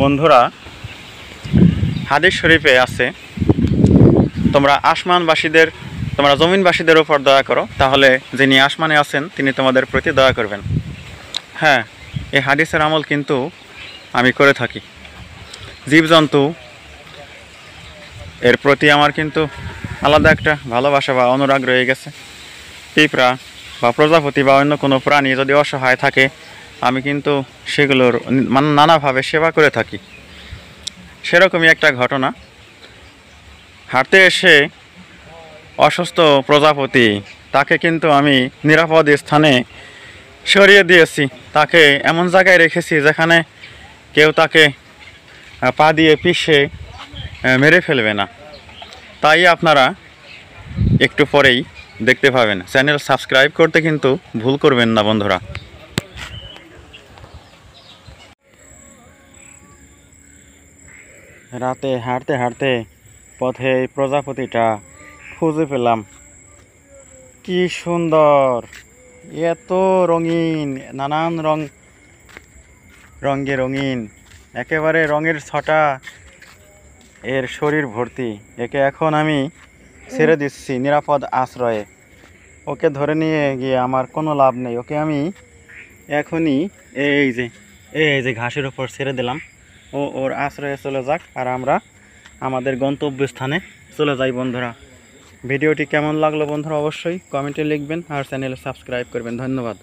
বন্ধুরা, হাদিস শরীফে আছে, তোমরা আসমানবাসীদের তোমরা জমিনবাসীদের উপর দয়া করো, তাহলে যিনি আসমানে আছেন তিনি তোমাদের প্রতি দয়া করবেন। হ্যাঁ, এই হাদিসের আমল কিন্তু আমি করে থাকি। জীবজন্তু এর প্রতি আমার কিন্তু আলাদা একটা ভালোবাসা বা অনুরাগ রয়ে গেছে। পিঁপড়া বা প্রজাপতি বা অন্য কোনো প্রাণী যদি অসহায় থাকে, আমি কিন্তু সেগুলোর নানাভাবে সেবা করে থাকি। সেরকমই একটা ঘটনা, হাঁটতে এসে অসুস্থ প্রজাপতি, তাকে কিন্তু আমি নিরাপদ স্থানে সরিয়ে দিয়েছি। তাকে এমন জায়গায় রেখেছি যেখানে কেউ তাকে পা দিয়ে পিষে মেরে ফেলবে না। তাই আপনারা একটু পরেই দেখতে পাবেন। চ্যানেল সাবস্ক্রাইব করতে কিন্তু ভুল করবেন না বন্ধুরা। রাতে হাঁটতে হাঁটতে পথে এই প্রজাপতিটা খুঁজে পেলাম। কি সুন্দর, এত রঙিন, নানান রঙে রঙিন, একেবারে রঙের ছটা এর শরীর ভর্তি। একে এখন আমি ছেড়ে দিচ্ছি নিরাপদ আশ্রয়ে। ওকে ধরে নিয়ে গিয়ে আমার কোনো লাভ নেই। ওকে আমি এখনই এই যে ঘাসের ওপর ছেড়ে দিলাম। ও ওর আশ্রয়ে চলে যাক, আর আমরা আমাদের গন্তব্যস্থানে চলে যাই। বন্ধুরা, ভিডিওটি কেমন লাগলো বন্ধুরা অবশ্যই কমেন্টে লিখবেন, আর চ্যানেলে সাবস্ক্রাইব করবেন। ধন্যবাদ।